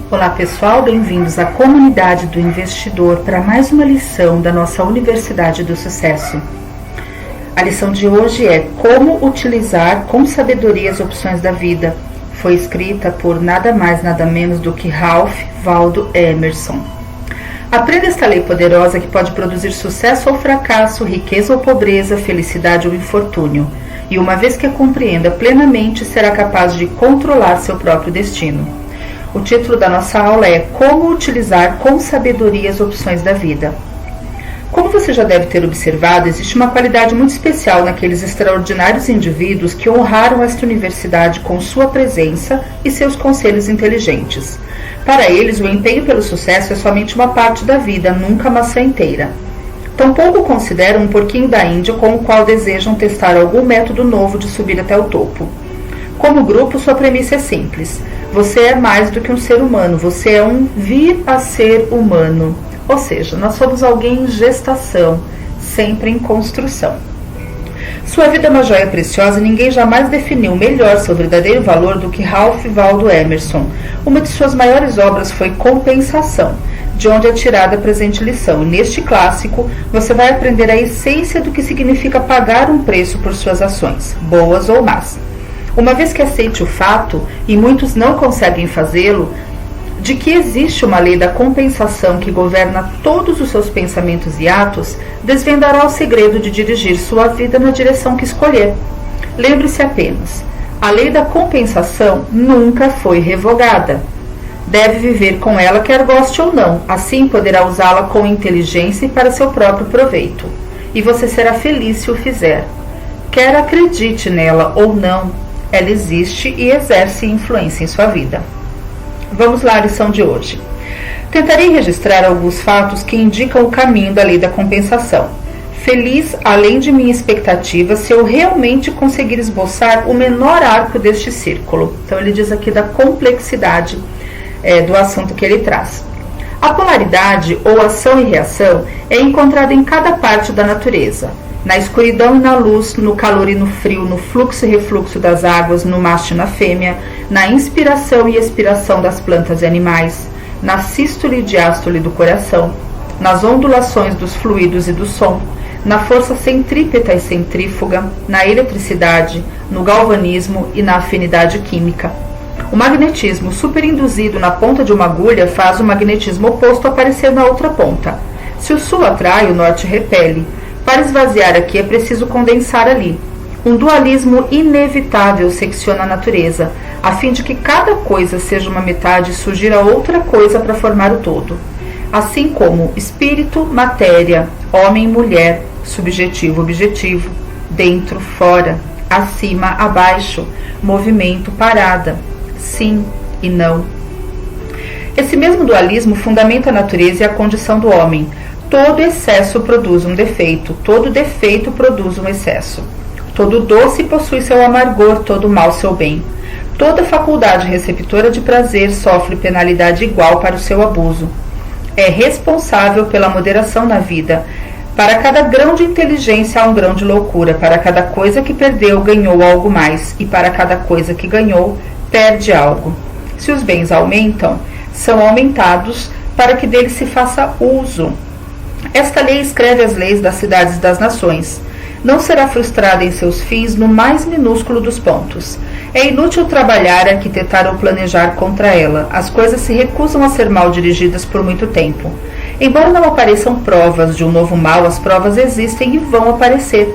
Olá pessoal, bem-vindos à comunidade do investidor para mais uma lição da nossa Universidade do Sucesso. A lição de hoje é como utilizar com sabedoria as opções da vida. Foi escrita por nada mais nada menos do que Ralph Waldo Emerson. Aprenda esta lei poderosa que pode produzir sucesso ou fracasso, riqueza ou pobreza, felicidade ou infortúnio. E uma vez que a compreenda plenamente, será capaz de controlar seu próprio destino. O título da nossa aula é Como utilizar com sabedoria as opções da vida. Como você já deve ter observado, existe uma qualidade muito especial naqueles extraordinários indivíduos que honraram esta universidade com sua presença e seus conselhos inteligentes. Para eles, o empenho pelo sucesso é somente uma parte da vida, nunca a maçã inteira. Tampouco consideram um porquinho da Índia com o qual desejam testar algum método novo de subir até o topo. Como grupo, sua premissa é simples. Você é mais do que um ser humano, você é um vir a ser humano. Ou seja, nós somos alguém em gestação, sempre em construção. Sua vida é uma joia preciosa e ninguém jamais definiu melhor seu verdadeiro valor do que Ralph Waldo Emerson. Uma de suas maiores obras foi Compensação, de onde é tirada a presente lição. E neste clássico, você vai aprender a essência do que significa pagar um preço por suas ações, boas ou más. Uma vez que aceite o fato, e muitos não conseguem fazê-lo, de que existe uma lei da compensação que governa todos os seus pensamentos e atos, desvendará o segredo de dirigir sua vida na direção que escolher. Lembre-se apenas, a lei da compensação nunca foi revogada. Deve viver com ela quer goste ou não, assim poderá usá-la com inteligência e para seu próprio proveito. E você será feliz se o fizer. Quer acredite nela ou não, ela existe e exerce influência em sua vida. Vamos lá à lição de hoje. Tentarei registrar alguns fatos que indicam o caminho da lei da compensação. Feliz, além de minha expectativa, se eu realmente conseguir esboçar o menor arco deste círculo. Então ele diz aqui da complexidade do assunto que ele traz. A polaridade, ou ação e reação, é encontrada em cada parte da natureza. Na escuridão e na luz, no calor e no frio, no fluxo e refluxo das águas, no macho e na fêmea, na inspiração e expiração das plantas e animais, na sístole e diástole do coração, nas ondulações dos fluidos e do som, na força centrípeta e centrífuga, na eletricidade, no galvanismo e na afinidade química. O magnetismo superinduzido na ponta de uma agulha faz o magnetismo oposto aparecer na outra ponta. Se o sul atrai, o norte repele. Para esvaziar aqui é preciso condensar ali. Um dualismo inevitável secciona a natureza, a fim de que cada coisa seja uma metade e surgir a outra coisa para formar o todo. Assim como espírito, matéria, homem, mulher, subjetivo, objetivo, dentro, fora, acima, abaixo, movimento, parada, sim e não. Esse mesmo dualismo fundamenta a natureza e a condição do homem. Todo excesso produz um defeito, todo defeito produz um excesso. Todo doce possui seu amargor, todo mal seu bem. Toda faculdade receptora de prazer sofre penalidade igual para o seu abuso. É responsável pela moderação na vida. Para cada grão de inteligência há um grão de loucura. Para cada coisa que perdeu, ganhou algo mais. E para cada coisa que ganhou, perde algo. Se os bens aumentam, são aumentados para que deles se faça uso. Esta lei escreve as leis das cidades e das nações. Não será frustrada em seus fins no mais minúsculo dos pontos. É inútil trabalhar, arquitetar ou planejar contra ela. As coisas se recusam a ser mal dirigidas por muito tempo. Embora não apareçam provas de um novo mal, as provas existem e vão aparecer.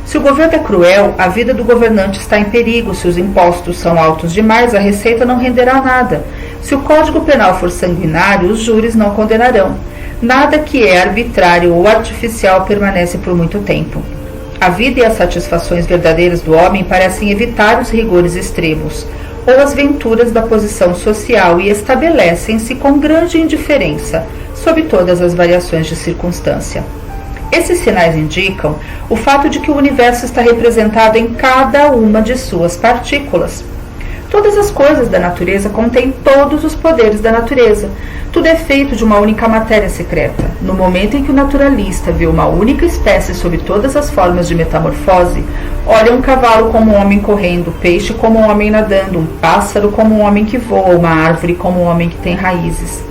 Se o governo é cruel, a vida do governante está em perigo. Se os impostos são altos demais, a receita não renderá nada. Se o Código Penal for sanguinário, os júris não condenarão. Nada que é arbitrário ou artificial permanece por muito tempo. A vida e as satisfações verdadeiras do homem parecem evitar os rigores extremos ou as venturas da posição social e estabelecem-se com grande indiferença sob todas as variações de circunstância. Esses sinais indicam o fato de que o universo está representado em cada uma de suas partículas. Todas as coisas da natureza contêm todos os poderes da natureza. Tudo é feito de uma única matéria secreta. No momento em que o naturalista vê uma única espécie sob todas as formas de metamorfose, olha um cavalo como um homem correndo, peixe como um homem nadando, um pássaro como um homem que voa, uma árvore como um homem que tem raízes.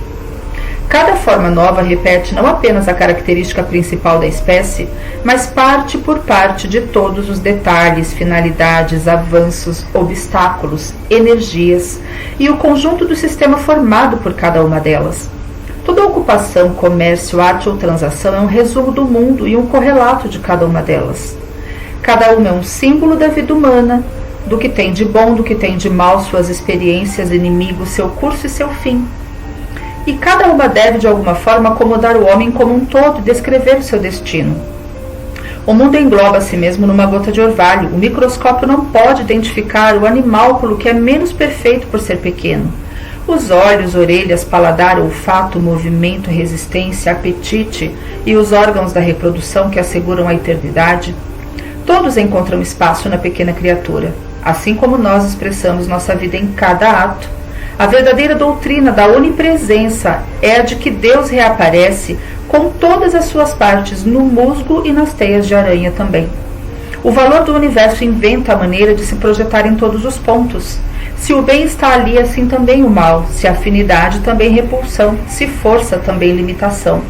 Cada forma nova repete não apenas a característica principal da espécie, mas parte por parte de todos os detalhes, finalidades, avanços, obstáculos, energias e o conjunto do sistema formado por cada uma delas. Toda ocupação, comércio, arte ou transação é um resumo do mundo e um correlato de cada uma delas. Cada uma é um símbolo da vida humana, do que tem de bom, do que tem de mal, suas experiências, inimigos, seu curso e seu fim. E cada uma deve, de alguma forma, acomodar o homem como um todo e descrever o seu destino. O mundo engloba a si mesmo numa gota de orvalho. O microscópio não pode identificar o animálculo que é menos perfeito por ser pequeno. Os olhos, orelhas, paladar, olfato, movimento, resistência, apetite e os órgãos da reprodução que asseguram a eternidade, todos encontram espaço na pequena criatura, assim como nós expressamos nossa vida em cada ato. A verdadeira doutrina da onipresença é a de que Deus reaparece com todas as suas partes no musgo e nas teias de aranha também. O valor do universo inventa a maneira de se projetar em todos os pontos. Se o bem está ali, assim também o mal. Se afinidade, também repulsão. Se força, também limitação.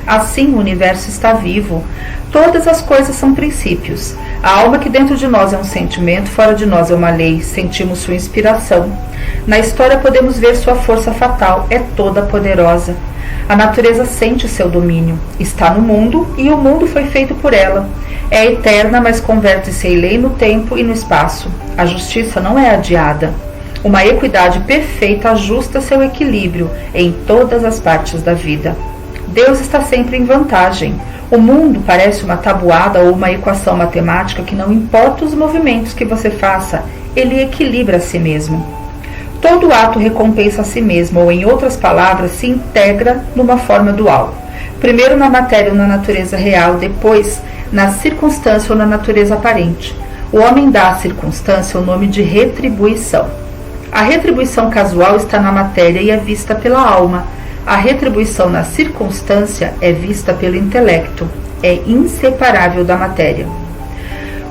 Assim o universo está vivo. Todas as coisas são princípios. A alma que dentro de nós é um sentimento, fora de nós é uma lei. Sentimos sua inspiração. Na história podemos ver sua força fatal. É toda poderosa. A natureza sente seu domínio. Está no mundo e o mundo foi feito por ela. É eterna, mas converte-se em lei no tempo e no espaço. A justiça não é adiada. Uma equidade perfeita ajusta seu equilíbrio em todas as partes da vida. Deus está sempre em vantagem. O mundo parece uma tabuada ou uma equação matemática que não importa os movimentos que você faça, ele equilibra a si mesmo. Todo ato recompensa a si mesmo, ou em outras palavras, se integra numa forma dual. Primeiro na matéria ou na natureza real, depois na circunstância ou na natureza aparente. O homem dá à circunstância o nome de retribuição. A retribuição casual está na matéria e é vista pela alma. A retribuição na circunstância é vista pelo intelecto. É inseparável da matéria.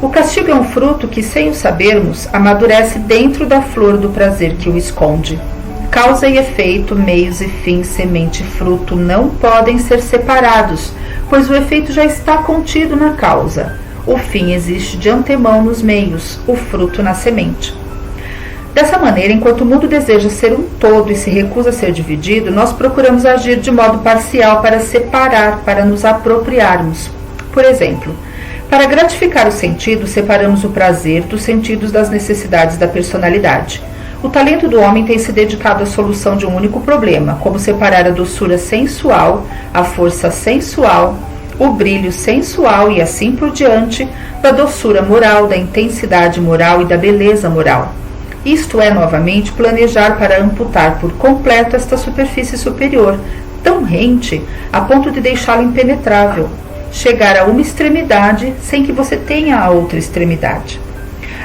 O castigo é um fruto que, sem o sabermos, amadurece dentro da flor do prazer que o esconde. Causa e efeito, meios e fins, semente e fruto não podem ser separados, pois o efeito já está contido na causa. O fim existe de antemão nos meios, o fruto na semente. Dessa maneira, enquanto o mundo deseja ser um todo e se recusa a ser dividido, nós procuramos agir de modo parcial para separar, para nos apropriarmos. Por exemplo, para gratificar os sentidos, separamos o prazer dos sentidos das necessidades da personalidade. O talento do homem tem se dedicado à solução de um único problema, como separar a doçura sensual, a força sensual, o brilho sensual e assim por diante, da doçura moral, da intensidade moral e da beleza moral. Isto é, novamente, planejar para amputar por completo esta superfície superior, tão rente a ponto de deixá-la impenetrável, chegar a uma extremidade sem que você tenha a outra extremidade.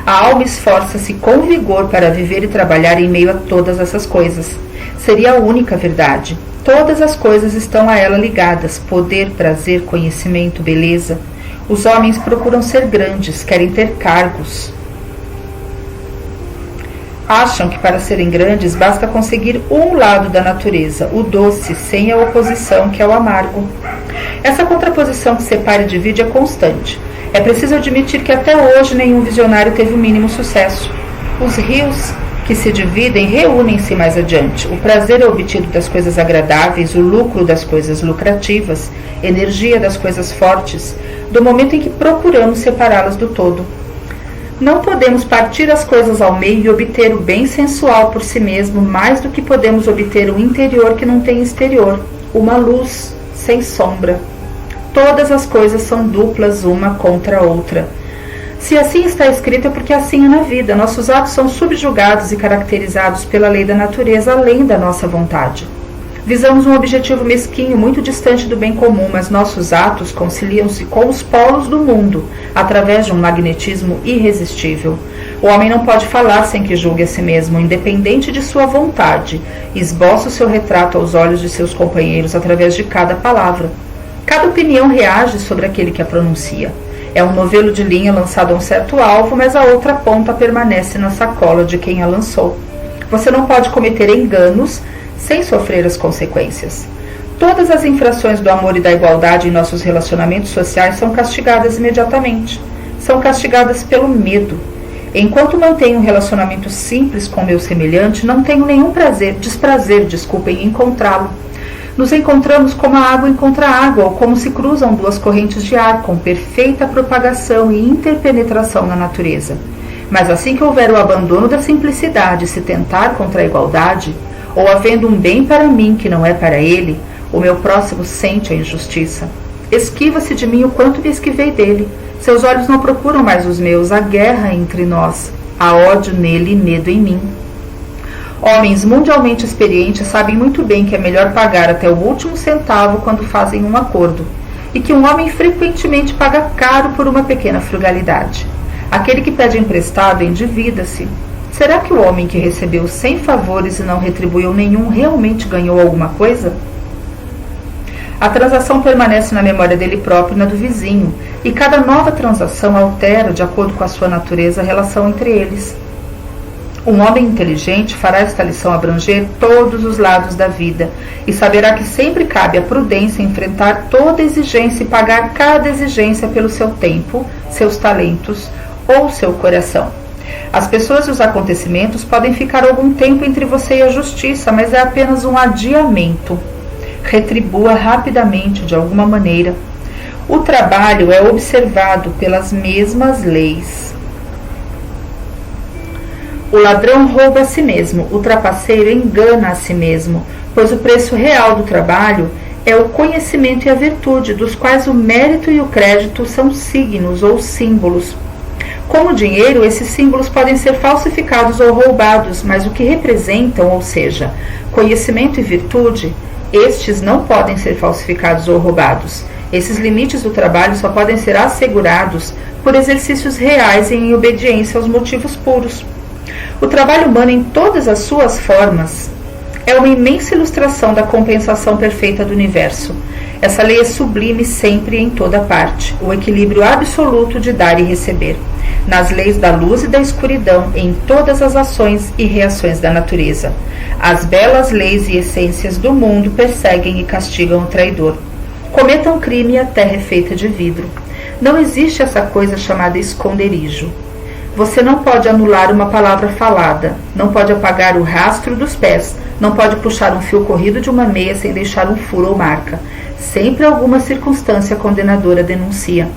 A alma esforça-se com vigor para viver e trabalhar em meio a todas essas coisas. Seria a única verdade. Todas as coisas estão a ela ligadas: poder, prazer, conhecimento, beleza. Os homens procuram ser grandes, querem ter cargos. Acham que para serem grandes basta conseguir um lado da natureza, o doce, sem a oposição que é o amargo. Essa contraposição que separa e divide é constante. É preciso admitir que até hoje nenhum visionário teve o mínimo sucesso. Os rios que se dividem reúnem-se mais adiante. O prazer é obtido das coisas agradáveis, o lucro das coisas lucrativas, energia das coisas fortes, do momento em que procuramos separá-las do todo. Não podemos partir as coisas ao meio e obter o bem sensual por si mesmo mais do que podemos obter o interior que não tem exterior, uma luz sem sombra. Todas as coisas são duplas uma contra a outra. Se assim está escrito é porque assim é na vida. Nossos atos são subjugados e caracterizados pela lei da natureza além da nossa vontade. Visamos um objetivo mesquinho muito distante do bem comum, mas nossos atos conciliam-se com os polos do mundo, através de um magnetismo irresistível. O homem não pode falar sem que julgue a si mesmo, independente de sua vontade. Esboça o seu retrato aos olhos de seus companheiros através de cada palavra. Cada opinião reage sobre aquele que a pronuncia. É um novelo de linha lançado a um certo alvo, mas a outra ponta permanece na sacola de quem a lançou. Você não pode cometer enganos sem sofrer as consequências. Todas as infrações do amor e da igualdade em nossos relacionamentos sociais são castigadas imediatamente. São castigadas pelo medo. Enquanto mantenho um relacionamento simples com meu semelhante, não tenho nenhum desprazer em encontrá-lo. Nos encontramos como a água encontra a água, ou como se cruzam duas correntes de ar, com perfeita propagação e interpenetração na natureza. Mas assim que houver o abandono da simplicidade e se tentar contra a igualdade, ou havendo um bem para mim que não é para ele, o meu próximo sente a injustiça. Esquiva-se de mim o quanto me esquivei dele. Seus olhos não procuram mais os meus. Há guerra entre nós. Há ódio nele e medo em mim. Homens mundialmente experientes sabem muito bem que é melhor pagar até o último centavo quando fazem um acordo, e que um homem frequentemente paga caro por uma pequena frugalidade. Aquele que pede emprestado endivida-se. Será que o homem que recebeu 100 favores e não retribuiu nenhum realmente ganhou alguma coisa? A transação permanece na memória dele próprio e na do vizinho, e cada nova transação altera, de acordo com a sua natureza, a relação entre eles. Um homem inteligente fará esta lição abranger todos os lados da vida e saberá que sempre cabe à prudência enfrentar toda exigência e pagar cada exigência pelo seu tempo, seus talentos ou seu coração. As pessoas e os acontecimentos podem ficar algum tempo entre você e a justiça, mas é apenas um adiamento. Retribua rapidamente, de alguma maneira. O trabalho é observado pelas mesmas leis. O ladrão rouba a si mesmo, o trapaceiro engana a si mesmo, pois o preço real do trabalho é o conhecimento e a virtude, dos quais o mérito e o crédito são signos ou símbolos. Como dinheiro, esses símbolos podem ser falsificados ou roubados, mas o que representam, ou seja, conhecimento e virtude, estes não podem ser falsificados ou roubados. Esses limites do trabalho só podem ser assegurados por exercícios reais e em obediência aos motivos puros. O trabalho humano, em todas as suas formas, é uma imensa ilustração da compensação perfeita do universo. Essa lei é sublime sempre e em toda parte, o equilíbrio absoluto de dar e receber, nas leis da luz e da escuridão, em todas as ações e reações da natureza. As belas leis e essências do mundo perseguem e castigam o traidor. Cometa um crime e a terra é feita de vidro. Não existe essa coisa chamada esconderijo. Você não pode anular uma palavra falada, não pode apagar o rastro dos pés, não pode puxar um fio corrido de uma meia sem deixar um furo ou marca. Sempre alguma circunstância condenadora denuncia.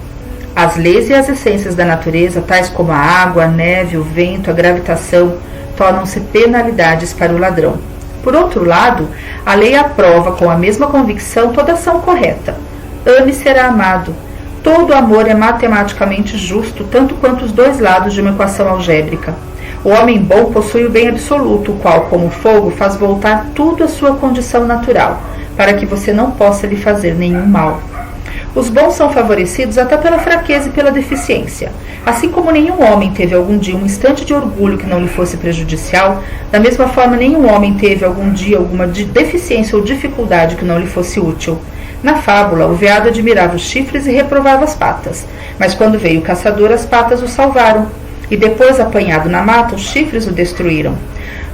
As leis e as essências da natureza, tais como a água, a neve, o vento, a gravitação, tornam-se penalidades para o ladrão. Por outro lado, a lei aprova com a mesma convicção toda ação correta. Ame e será amado. Todo amor é matematicamente justo, tanto quanto os dois lados de uma equação algébrica. O homem bom possui o bem absoluto, o qual, como fogo, faz voltar tudo à sua condição natural, para que você não possa lhe fazer nenhum mal. Os bons são favorecidos até pela fraqueza e pela deficiência. Assim como nenhum homem teve algum dia um instante de orgulho que não lhe fosse prejudicial, da mesma forma nenhum homem teve algum dia alguma deficiência ou dificuldade que não lhe fosse útil. Na fábula, o veado admirava os chifres e reprovava as patas, mas quando veio o caçador, as patas o salvaram, e depois, apanhado na mata, os chifres o destruíram.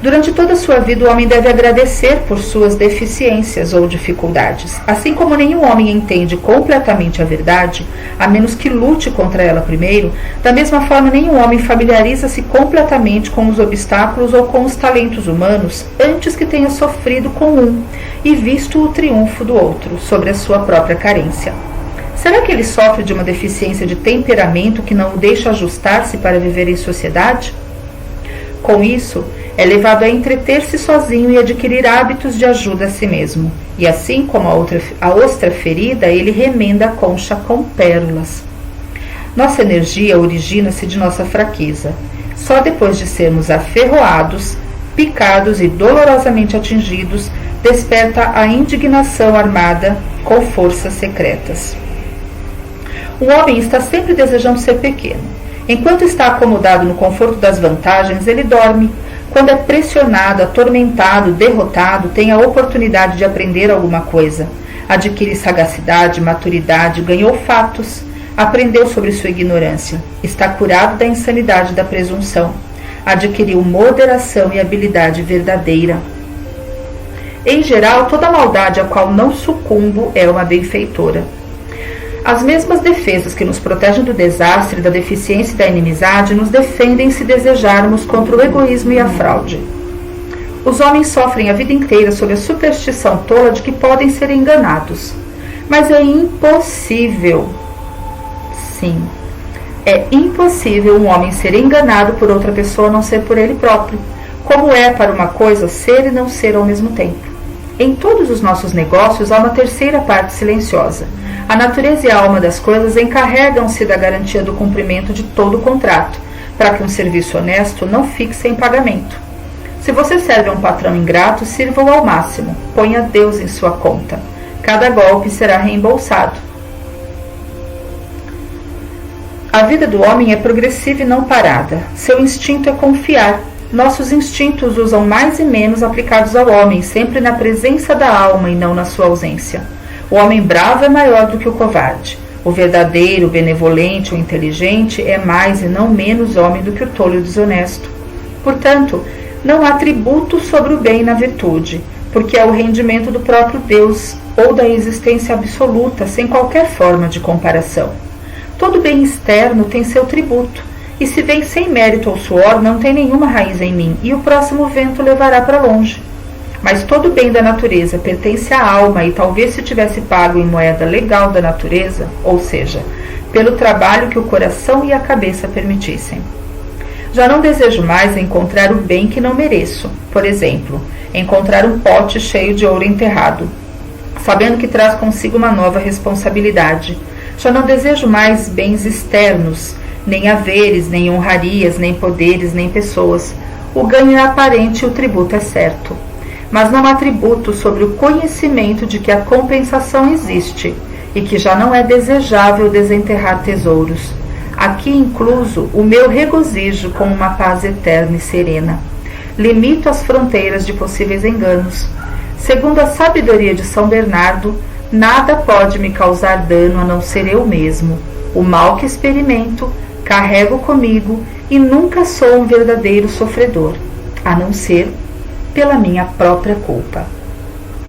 Durante toda a sua vida, o homem deve agradecer por suas deficiências ou dificuldades. Assim como nenhum homem entende completamente a verdade, a menos que lute contra ela primeiro, da mesma forma nenhum homem familiariza-se completamente com os obstáculos ou com os talentos humanos antes que tenha sofrido com um e visto o triunfo do outro sobre a sua própria carência. Será que ele sofre de uma deficiência de temperamento que não o deixa ajustar-se para viver em sociedade? Com isso, é levado a entreter-se sozinho e adquirir hábitos de ajuda a si mesmo. E assim como a ostra ferida, ele remenda a concha com pérolas. Nossa energia origina-se de nossa fraqueza. Só depois de sermos aferroados picados e dolorosamente atingidos, desperta a indignação armada com forças secretas. O homem está sempre desejando ser pequeno. Enquanto está acomodado no conforto das vantagens, ele dorme. Quando é pressionado, atormentado, derrotado, tem a oportunidade de aprender alguma coisa. Adquire sagacidade, maturidade, ganhou fatos, aprendeu sobre sua ignorância, está curado da insanidade da presunção, adquiriu moderação e habilidade verdadeira. Em geral, toda maldade a qual não sucumbo é uma benfeitora. As mesmas defesas que nos protegem do desastre, da deficiência e da inimizade nos defendem se desejarmos contra o egoísmo e a fraude. Os homens sofrem a vida inteira sob a superstição tola de que podem ser enganados. Mas é impossível. Sim, é impossível um homem ser enganado por outra pessoa a não ser por ele próprio. Como é para uma coisa ser e não ser ao mesmo tempo. Em todos os nossos negócios há uma terceira parte silenciosa. A natureza e a alma das coisas encarregam-se da garantia do cumprimento de todo o contrato, para que um serviço honesto não fique sem pagamento. Se você serve a um patrão ingrato, sirva-o ao máximo, ponha Deus em sua conta. Cada golpe será reembolsado. A vida do homem é progressiva e não parada. Seu instinto é confiar. Nossos instintos usam mais e menos aplicados ao homem, sempre na presença da alma e não na sua ausência. O homem bravo é maior do que o covarde. O verdadeiro, o benevolente, o inteligente é mais e não menos homem do que o tolo e o desonesto. Portanto, não há tributo sobre o bem na virtude, porque é o rendimento do próprio Deus ou da existência absoluta, sem qualquer forma de comparação. Todo bem externo tem seu tributo, e se vem sem mérito ou suor, não tem nenhuma raiz em mim, e o próximo vento levará para longe. Mas todo bem da natureza pertence à alma, e talvez se tivesse pago em moeda legal da natureza, ou seja, pelo trabalho que o coração e a cabeça permitissem. Já não desejo mais encontrar o bem que não mereço, por exemplo, encontrar um pote cheio de ouro enterrado, sabendo que traz consigo uma nova responsabilidade. Já não desejo mais bens externos, nem haveres, nem honrarias, nem poderes, nem pessoas. O ganho é aparente e o tributo é certo. Mas não há tributo sobre o conhecimento de que a compensação existe e que já não é desejável desenterrar tesouros. Aqui incluso o meu regozijo com uma paz eterna e serena. Limito as fronteiras de possíveis enganos. Segundo a sabedoria de São Bernardo, nada pode me causar dano a não ser eu mesmo. O mal que experimento, carrego comigo e nunca sou um verdadeiro sofredor, a não ser pela minha própria culpa.